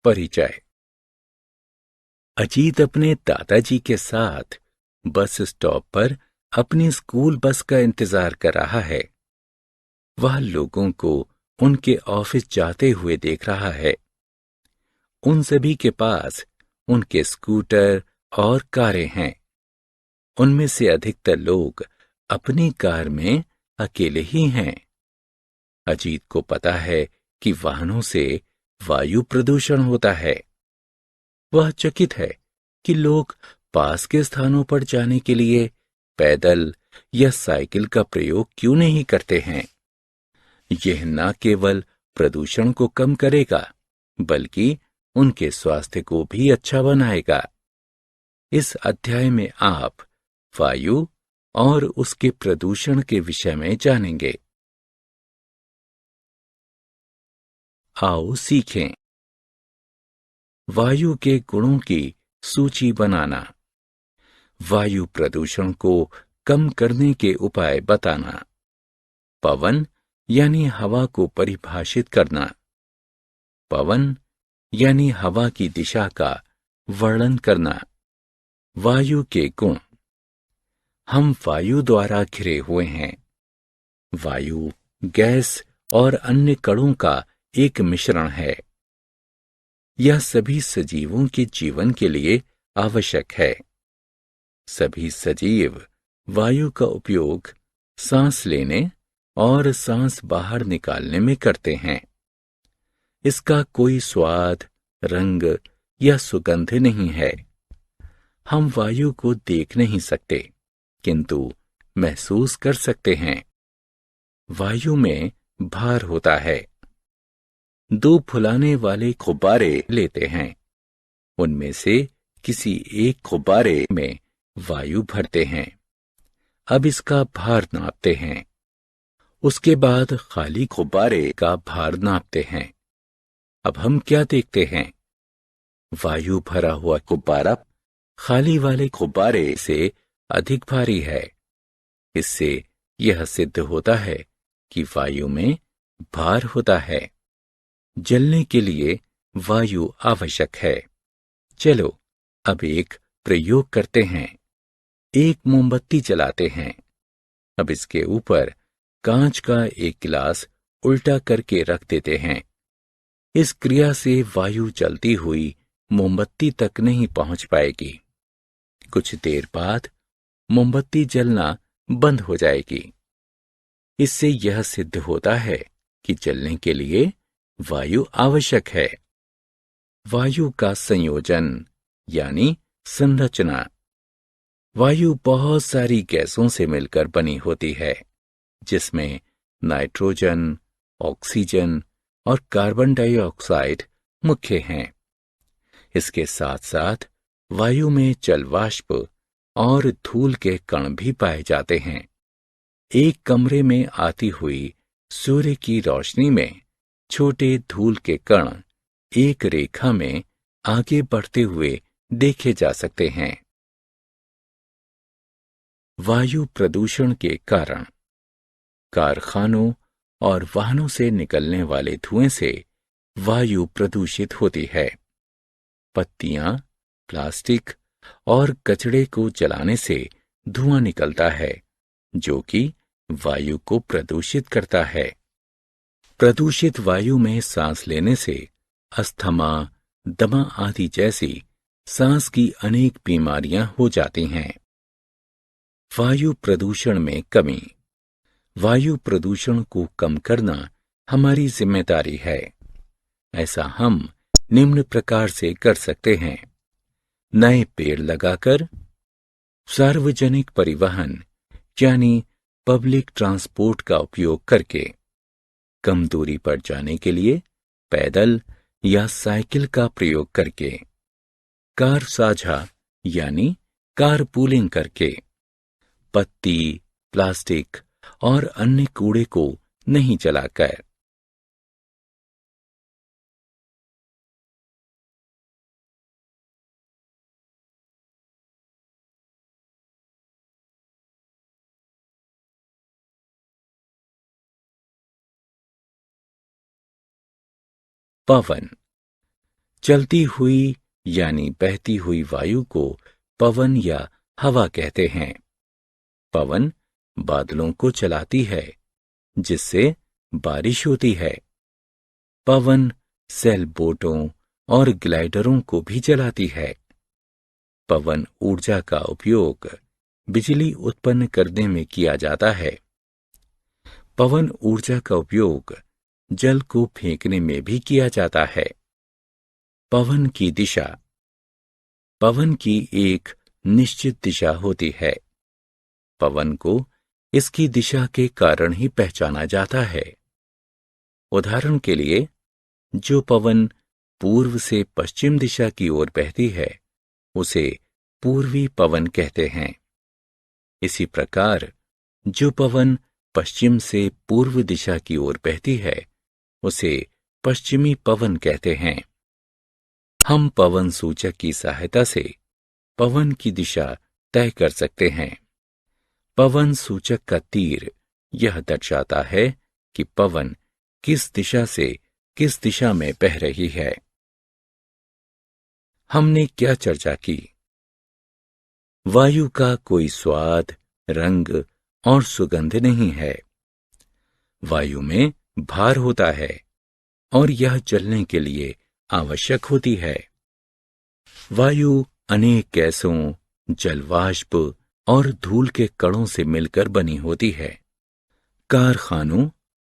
परिचय। अजीत अपने दादाजी के साथ बस स्टॉप पर अपनी स्कूल बस का इंतजार कर रहा है। वह लोगों को उनके ऑफिस जाते हुए देख रहा है। उन सभी के पास उनके स्कूटर और कारें हैं। उनमें से अधिकतर लोग अपनी कार में अकेले ही हैं। अजीत को पता है कि वाहनों से वायु प्रदूषण होता है। वह चकित है कि लोग पास के स्थानों पर जाने के लिए पैदल या साइकिल का प्रयोग क्यों नहीं करते हैं। यह न केवल प्रदूषण को कम करेगा, बल्कि उनके स्वास्थ्य को भी अच्छा बनाएगा। इस अध्याय में आप वायु और उसके प्रदूषण के विषय में जानेंगे। आओ सीखें। वायु के गुणों की सूची बनाना। वायु प्रदूषण को कम करने के उपाय बताना। पवन यानी हवा को परिभाषित करना। पवन यानी हवा की दिशा का वर्णन करना। वायु के गुण। हम वायु द्वारा घिरे हुए हैं। वायु गैस और अन्य कणों का एक मिश्रण है। यह सभी सजीवों के जीवन के लिए आवश्यक है। सभी सजीव वायु का उपयोग सांस लेने और सांस बाहर निकालने में करते हैं। इसका कोई स्वाद, रंग या सुगंध नहीं है। हम वायु को देख नहीं सकते, किंतु महसूस कर सकते हैं। वायु में भार होता है। दो फुलाने वाले गुब्बारे लेते हैं। उनमें से किसी एक गुब्बारे में वायु भरते हैं। अब इसका भार नापते हैं। उसके बाद खाली गुब्बारे का भार नापते हैं। अब हम क्या देखते हैं? वायु भरा हुआ गुब्बारा खाली वाले गुब्बारे से अधिक भारी है। इससे यह सिद्ध होता है कि वायु में भार होता है। जलने के लिए वायु आवश्यक है। चलो अब एक प्रयोग करते हैं। एक मोमबत्ती जलाते हैं। अब इसके ऊपर कांच का एक गिलास उल्टा करके रख देते हैं। इस क्रिया से वायु जलती हुई मोमबत्ती तक नहीं पहुंच पाएगी। कुछ देर बाद मोमबत्ती जलना बंद हो जाएगी। इससे यह सिद्ध होता है कि जलने के लिए वायु आवश्यक है। वायु का संयोजन यानी संरचना। वायु बहुत सारी गैसों से मिलकर बनी होती है, जिसमें नाइट्रोजन, ऑक्सीजन और कार्बन डाइऑक्साइड मुख्य हैं। इसके साथ साथ वायु में जल वाष्प और धूल के कण भी पाए जाते हैं। एक कमरे में आती हुई सूर्य की रोशनी में छोटे धूल के कण एक रेखा में आगे बढ़ते हुए देखे जा सकते हैं। वायु प्रदूषण के कारण। कारखानों और वाहनों से निकलने वाले धुएं से वायु प्रदूषित होती है। पत्तियां, प्लास्टिक और कचड़े को जलाने से धुआं निकलता है, जो कि वायु को प्रदूषित करता है। प्रदूषित वायु में सांस लेने से अस्थमा, दमा आदि जैसी सांस की अनेक बीमारियां हो जाती हैं। वायु प्रदूषण में कमी। वायु प्रदूषण को कम करना हमारी जिम्मेदारी है। ऐसा हम निम्न प्रकार से कर सकते हैं। नए पेड़ लगाकर, सार्वजनिक परिवहन यानी पब्लिक ट्रांसपोर्ट का उपयोग करके, कम दूरी पर जाने के लिए पैदल या साइकिल का प्रयोग करके, कार साझा यानी कारपूलिंग करके, पत्ती, प्लास्टिक और अन्य कूड़े को नहीं जलाकर। पवन। चलती हुई यानी बहती हुई वायु को पवन या हवा कहते हैं। पवन बादलों को चलाती है, जिससे बारिश होती है। पवन सेल बोटों और ग्लाइडरों को भी चलाती है। पवन ऊर्जा का उपयोग बिजली उत्पन्न करने में किया जाता है। पवन ऊर्जा का उपयोग जल को फेंकने में भी किया जाता है। पवन की दिशा। पवन की एक निश्चित दिशा होती है। पवन को इसकी दिशा के कारण ही पहचाना जाता है। उदाहरण के लिए, जो पवन पूर्व से पश्चिम दिशा की ओर बहती है, उसे पूर्वी पवन कहते हैं। इसी प्रकार जो पवन पश्चिम से पूर्व दिशा की ओर बहती है, उसे पश्चिमी पवन कहते हैं। हम पवन सूचक की सहायता से पवन की दिशा तय कर सकते हैं। पवन सूचक का तीर यह दर्शाता है कि पवन किस दिशा से किस दिशा में बह रही है। हमने क्या चर्चा की? वायु का कोई स्वाद, रंग और सुगंध नहीं है। वायु में भार होता है और यह चलने के लिए आवश्यक होती है। वायु अनेक गैसों, जलवाष्प और धूल के कणों से मिलकर बनी होती है। कारखानों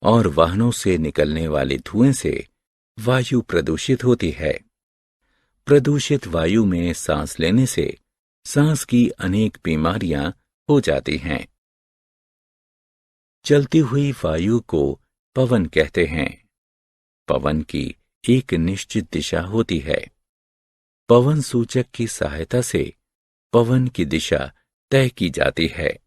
और वाहनों से निकलने वाले धुएं से वायु प्रदूषित होती है। प्रदूषित वायु में सांस लेने से सांस की अनेक बीमारियां हो जाती हैं। चलती हुई वायु को पवन कहते हैं। पवन की एक निश्चित दिशा होती है। पवन सूचक की सहायता से पवन की दिशा तय की जाती है।